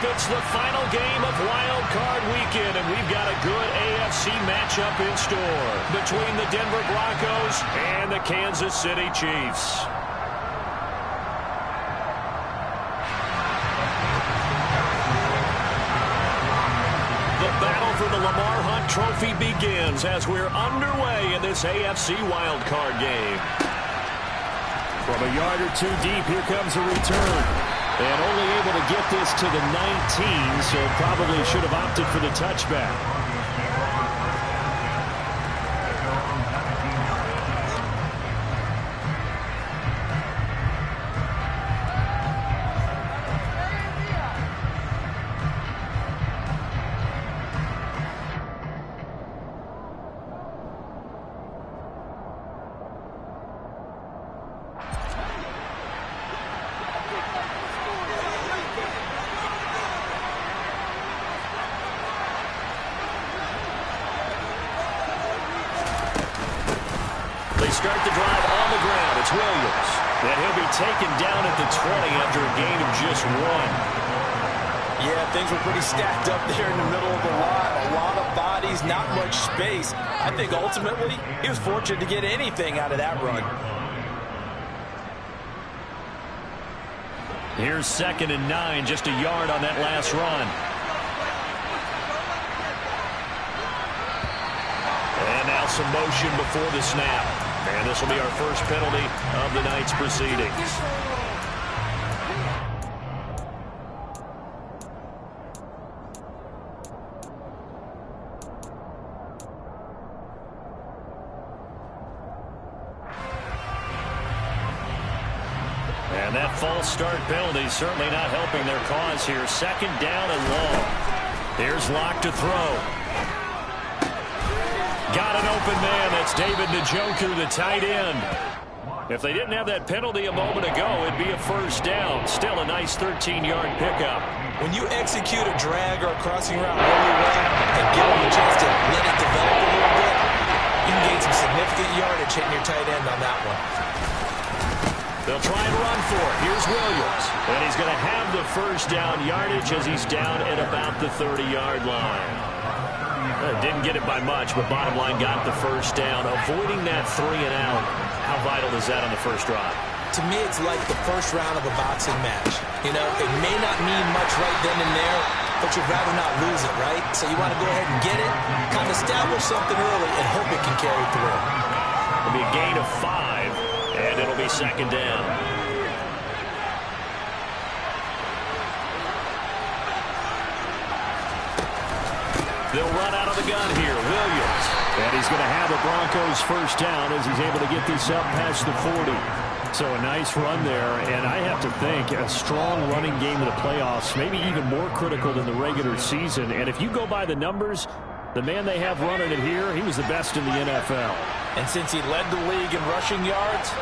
It's the final game of Wild Card Weekend, and we've got a good AFC matchup in store between the Denver Broncos and the Kansas City Chiefs. The battle for the Lamar Hunt Trophy begins as we're underway in this AFC Wild Card game. From a yard or two deep, here comes a return. And only able to get this to the 19, so probably should have opted for the touchback. Start the drive on the ground. It's Williams. And he'll be taken down at the 20 after a gain of just 1. Yeah, things were pretty stacked up there in the middle of the lot. A lot of bodies, not much space. I think ultimately he was fortunate to get anything out of that run. Here's 2nd and 9, just a yard on that last run. And now some motion before the snap. And this will be our first penalty of the night's proceedings. And that false start penalty certainly not helping their cause here. 2nd down and long. Here's Locke to throw. Got an open man. That's David Njoku, the tight end. If they didn't have that penalty a moment ago, it'd be a first down. Still a nice 13-yard pickup. When you execute a drag or a crossing route really well and give them a chance to let it develop a little bit, you can gain some significant yardage hitting your tight end on that one. They'll try and run for it. Here's Williams. And he's going to have the first down yardage as he's down at about the 30-yard line. Didn't get it by much, but bottom line got the first down. Avoiding that 3 and out. How vital is that on the first drive? To me, it's like the first round of a boxing match. You know, it may not mean much right then and there, but you'd rather not lose it, right? So you want to go ahead and get it, kind of establish something early, and hope it can carry through. It'll be a gain of 5, and it'll be 2nd down. They'll run out of the gun here. Williams. And he's going to have a Broncos first down as he's able to get this up past the 40. So a nice run there. And I have to think a strong running game in the playoffs, maybe even more critical than the regular season. And if you go by the numbers, the man they have running it here, he was the best in the NFL. And since he led the league in rushing yards,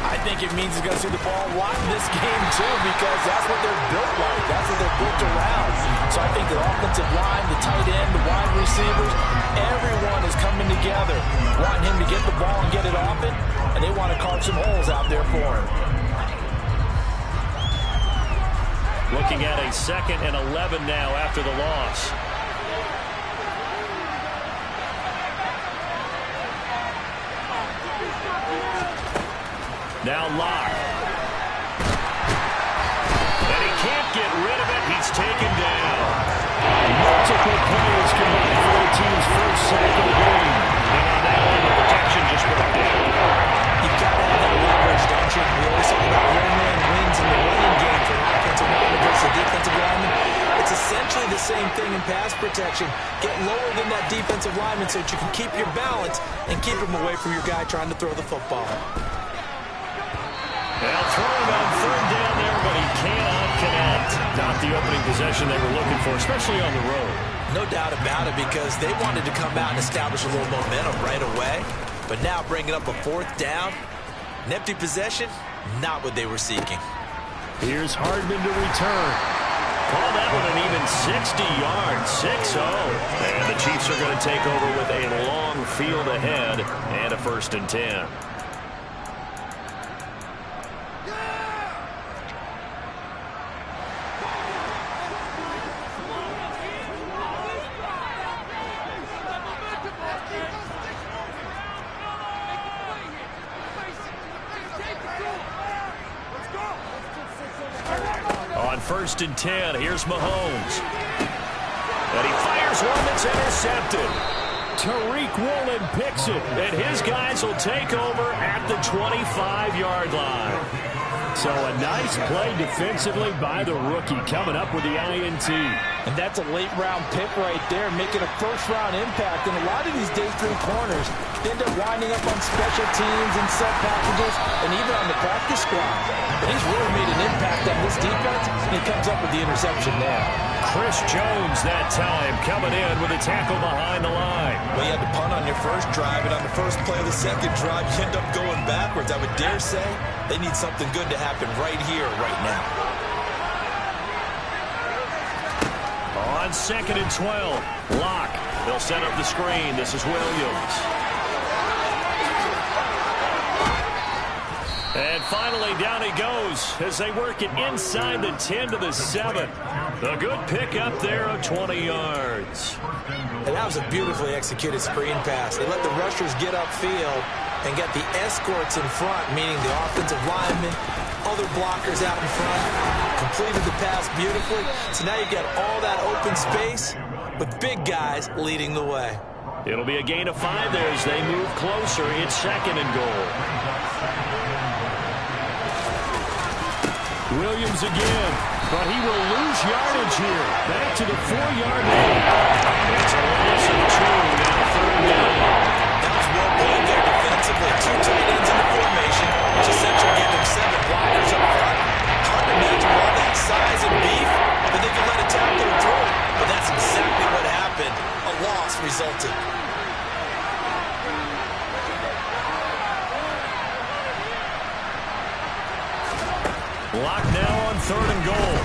I think it means he's going to see the ball a lot in this game, too, because that's what they're built like. That's what they're built around. So I think the offensive line, the tight end, the wide receivers, everyone is coming together, wanting him to get the ball and get it often, and they want to carve some holes out there for him. Looking at a 2nd and 11 now after the loss. Now Locke. And he can't get rid of it. He's taken down. Multiple players combined for their team's first sack of the game. And on that one, the protection just broke down. You've got to have that leverage, don't you? We always talk about one-man wins in the running game for an offensive lineman versus a defensive lineman. It's essentially the same thing in pass protection. Get lower than that defensive lineman so that you can keep your balance and keep him away from your guy trying to throw the football. Well, throwing on 3rd down there, but he cannot connect. Not the opening possession they were looking for, especially on the road. No doubt about it, because they wanted to come out and establish a little momentum right away. But now bringing up a 4th down, an empty possession, not what they were seeking. Here's Hardman to return. Call that one an even 60 yards, 6-0. And the Chiefs are going to take over with a long field ahead and a 1st and 10. 1st and 10. Here's Mahomes. And he fires one that's intercepted. Tariq Woolen picks it, and his guys will take over at the 25-yard line. So a nice play defensively by the rookie, coming up with the INT. And that's a late-round pick right there, making a first-round impact. And a lot of these day 3 corners end up winding up on special teams and sub packages and even on the practice squad. But he's really made an impact on this defense, and he comes up with the interception there. Chris Jones that time coming in with a tackle behind the line. Well, you had to punt on your first drive, and on the first play of the second drive, you end up going backwards. I would dare say they need something good to happen right here, right now. On 2nd and 12, Locke. They'll set up the screen. This is Williams. And finally, down he goes as they work it inside the 10 to the 7. A good pick up there of 20 yards. And that was a beautifully executed screen pass. They let the rushers get upfield and get the escorts in front, meaning the offensive linemen, other blockers out in front, completed the pass beautifully. So now you've got all that open space with big guys leading the way. It'll be a gain of 5 there as they move closer. It's 2nd and goal. Williams again, but he will lose yardage here. Back to the 4-yard line. It's a loss of 2, now 3rd down. That was well played there defensively. 2 tight ends in the formation, which essentially gave them 7 blockers up front. Hard to imagine all that size and beef, but they can let a tackler through. But that's exactly what happened. A loss resulted. Locked now on 3rd and goal.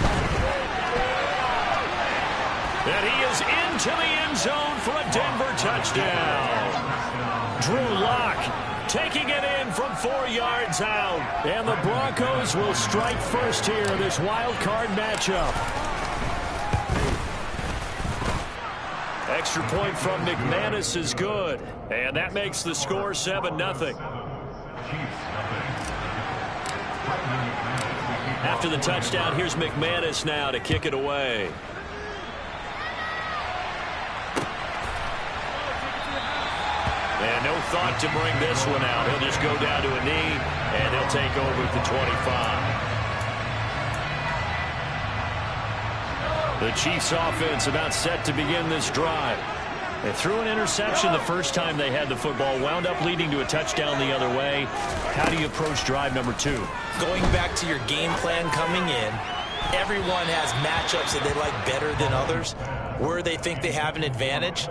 And he is into the end zone for a Denver touchdown. Drew Lock taking it in from 4 yards out. And the Broncos will strike first here in this wild card matchup. Extra point from McManus is good. And that makes the score 7-0. After the touchdown, here's McManus now to kick it away. And no thought to bring this one out. He'll just go down to a knee, and he'll take over at the 25. The Chiefs offense about set to begin this drive. They threw an interception the first time they had the football, wound up leading to a touchdown the other way. How do you approach drive number 2? Going back to your game plan coming in, everyone has matchups that they like better than others. Where they think they have an advantage,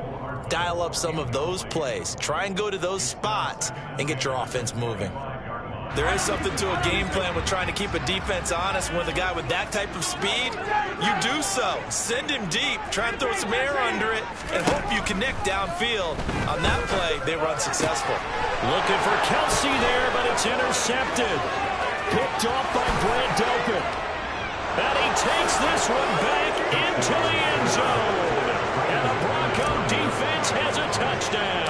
dial up some of those plays. Try and go to those spots and get your offense moving. There is something to a game plan with trying to keep a defense honest. With a guy with that type of speed, you do so. Send him deep. Try and throw some air under it and hope you connect downfield. On that play, they were unsuccessful. Looking for Kelsey there, but it's intercepted. Picked off by Brant Delpit. And he takes this one back into the end zone. And the Bronco defense has a touchdown.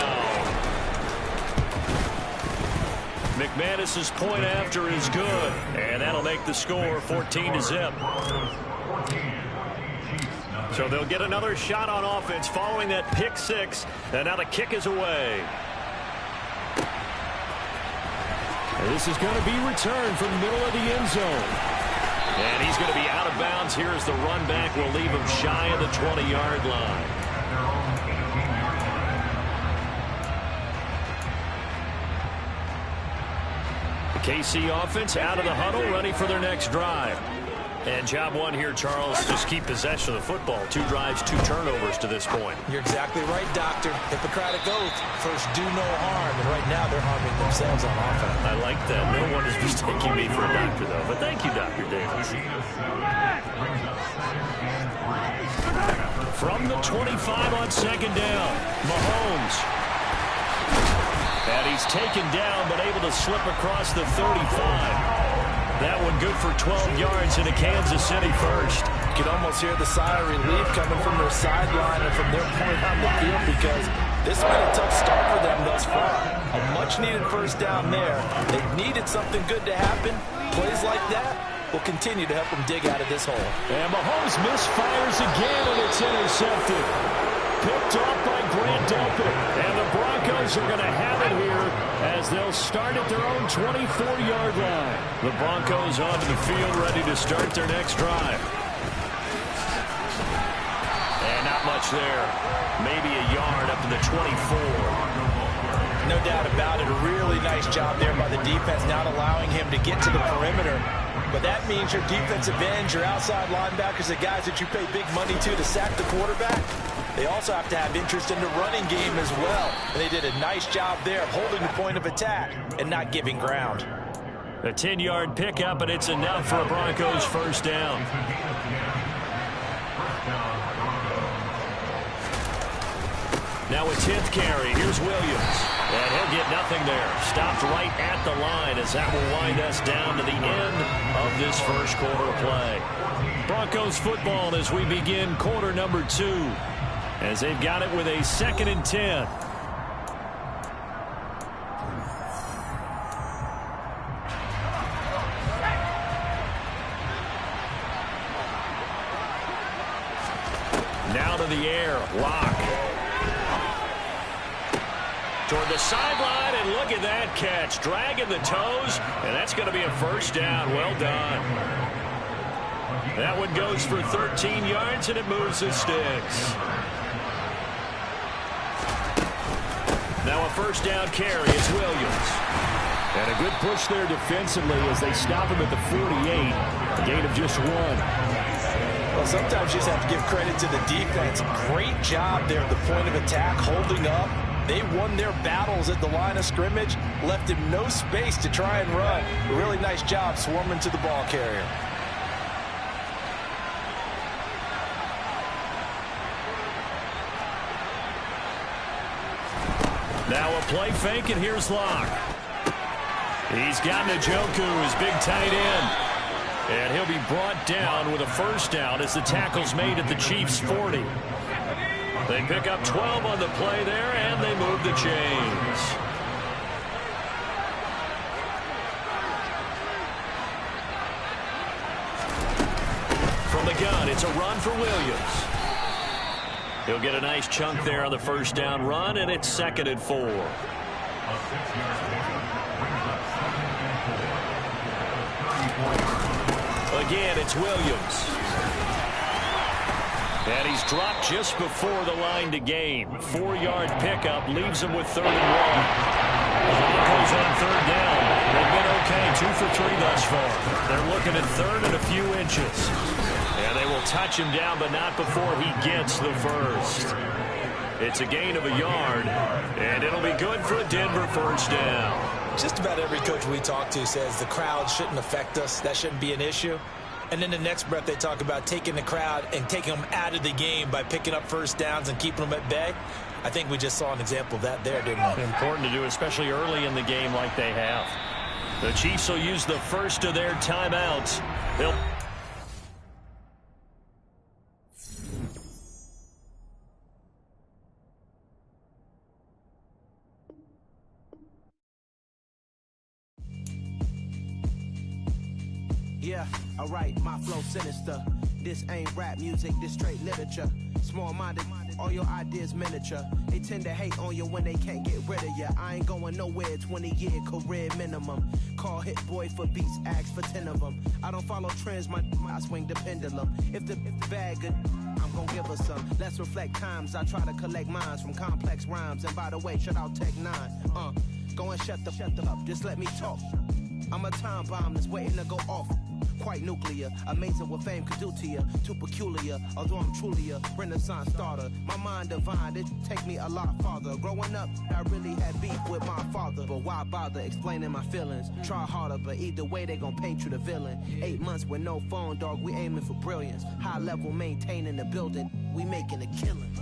McManus's point after is good, and that'll make the score 14-0. So they'll get another shot on offense following that pick 6, and now the kick is away. And this is going to be returned from the middle of the end zone. And he's going to be out of bounds here as the run back will leave him shy of the 20-yard line. KC offense out of the huddle, ready for their next drive. And job 1 here, Charles, just keep possession of the football. 2 drives, 2 turnovers to this point. You're exactly right, Doctor. Hippocratic oath, first do no harm. And right now they're harming themselves on offense. I like that. No one is mistaking me for a doctor, though. But thank you, Dr. Davis. From the 25 on 2nd down, Mahomes. And he's taken down, but able to slip across the 35. That one good for 12 yards into Kansas City first. You can almost hear the sigh of relief coming from their sideline and from their point on the field, because this has been a tough start for them thus far. A much-needed first down there. They needed something good to happen. Plays like that will continue to help them dig out of this hole. And Mahomes misfires again, and it's intercepted. Picked off by Grant Delpit. And the Broncos are going to have it here as they'll start at their own 24-yard line. The Broncos onto the field, ready to start their next drive. And not much there. Maybe a yard up to the 24. No doubt about it. A really nice job there by the defense, not allowing him to get to the perimeter. But that means your defensive ends, your outside linebackers, the guys that you pay big money to sack the quarterback, they also have to have interest in the running game as well. And they did a nice job there of holding the point of attack and not giving ground. A 10-yard pickup, and it's enough for a Broncos first down. Now a 10th carry. Here's Williams. And he'll get nothing there. Stopped right at the line as that will wind us down to the end of this first quarter of play. Broncos football as we begin quarter number 2. As they've got it with a 2nd and 10. Now to the air. Lock. Toward the sideline, and look at that catch. Dragging the toes, and that's going to be a first down. Well done. That one goes for 13 yards, and it moves the sticks. Now a first down carry. It's Williams. And a good push there defensively as they stop him at the 48. A gain of just 1. Well, sometimes you just have to give credit to the defense. Great job there at the point of attack, holding up. They won their battles at the line of scrimmage, left him no space to try and run. A really nice job swarming to the ball carrier. Now a play fake, and here's Locke. He's got Njoku, his big tight end. And he'll be brought down with a first down as the tackle's made at the Chiefs' 40. They pick up 12 on the play there, and they move the chains. From the gun, it's a run for Williams. He'll get a nice chunk there on the first down run, and it's 2nd and 4. Again, it's Williams. And he's dropped just before the line to gain. 4-yard pickup leaves him with 3rd and 1. Broncos on 3rd down. They've been okay, 2 for 3 thus far. They're looking at 3rd and a few inches. And they will touch him down, but not before he gets the first. It's a gain of a yard, and it'll be good for a Denver first down. Just about every coach we talk to says the crowd shouldn't affect us. That shouldn't be an issue. And then the next breath they talk about taking the crowd and taking them out of the game by picking up first downs and keeping them at bay. I think we just saw an example of that there, didn't we? Important to do, especially early in the game like they have. The Chiefs will use the first of their timeouts. They'll... Yeah, alright, my flow sinister. This ain't rap music, this straight literature. Small-minded, all your ideas miniature. They tend to hate on you when they can't get rid of you. I ain't going nowhere, 20-year career minimum. Call Hit Boy for beats, ask for 10 of them. I don't follow trends, I swing the pendulum. If the bag good, I'm gonna give her some. Let's reflect times, I try to collect minds from complex rhymes. And by the way, shut out Tech 9. Go and shut the up, just let me talk. I'm a time bomb that's waiting to go off. Quite nuclear, amazing what fame could do to you. Too peculiar, although I'm truly a renaissance starter. My mind divine, it take me a lot farther. Growing up, I really had beef with my father. But why bother explaining my feelings? Try harder, but either way they gon' paint you the villain. 8 months with no phone, dog, we aiming for brilliance. High level maintaining the building, we making a killing.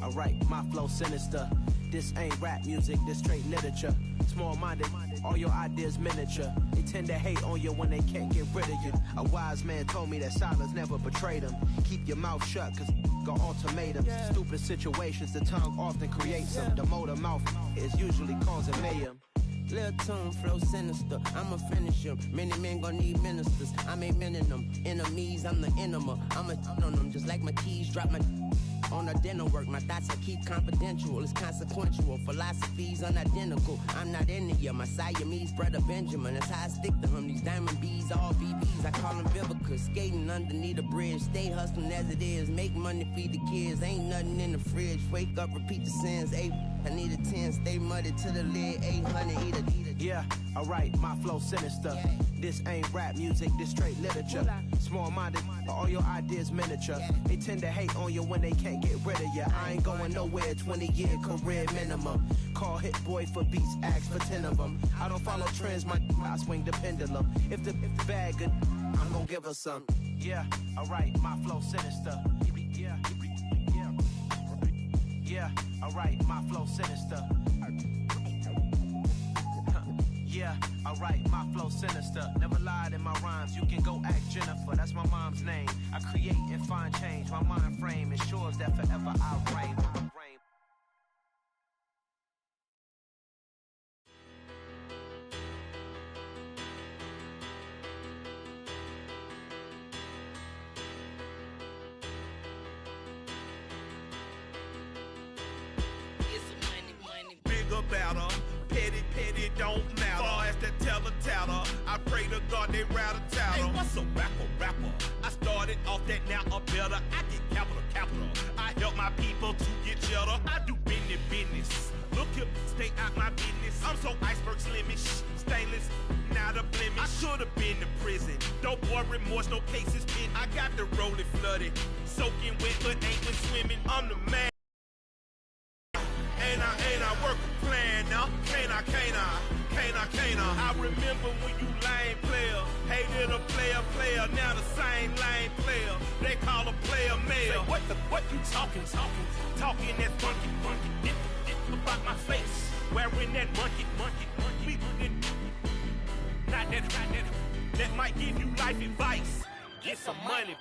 Alright, my flow sinister. This ain't rap music, this straight literature. Small-minded, all your ideas miniature. They tend to hate on you when they can't get rid of you. A wise man told me that silence never betrayed him. Keep your mouth shut, cause got ultimatums. Stupid situations, the tongue often creates them. The motor mouth is usually causing mayhem. Lil' tune, flow sinister. I'ma finish him. Many men gon' need ministers. I'm a men in them. Enemies, I'm the enema. I'ma on them just like my keys. Drop my on the dinner work. My thoughts I keep confidential. It's consequential. Philosophies unidentical. I'm not India. My Siamese brother Benjamin. That's how I stick to him. These diamond bees, all BBs. I call them Vivica. Skating underneath a bridge. Stay hustling as it is. Make money, feed the kids. Ain't nothing in the fridge. Wake up, repeat the sins. I need a 10. Stay muddy to the lid. 800. Eat it. Yeah, alright, my flow sinister. This ain't rap music, this straight literature. Small-minded, all your ideas miniature. They tend to hate on you when they can't get rid of you. I ain't going nowhere, 20-year career minimum. Call Hit Boy for beats, ask for 10 of them. I don't follow trends, I swing the pendulum. If the bag good, I'm gonna give her some. Yeah, alright, my flow sinister. Yeah, alright, my flow sinister. Yeah, alright, my flow sinister. Never lied in my rhymes, you can go ask Jennifer. That's my mom's name. I create and find change. My mind frame ensures that forever I'll reign. Better, petty, don't matter. Far as that tatter, I pray to God they rattle tattle. Hey, what's a rapper? I started off that, now I'm better. I get capital. I help my people to get cheddar. I do business. Look here, stay out my business. I'm so iceberg slimish, stainless, not a blemish. I should've been to prison. Don't boy remorse, no cases pinned. I got the rolling flooded, soaking wet, but ain't been swimming. I'm the man. And I work a plan now. Can't I? I remember when you lame player, hated a player, now the same lame player. They call a player male. Say, what you talking? Talking that funky. Get about my face, wearing that monkey. We not that might give you life advice. Get some money.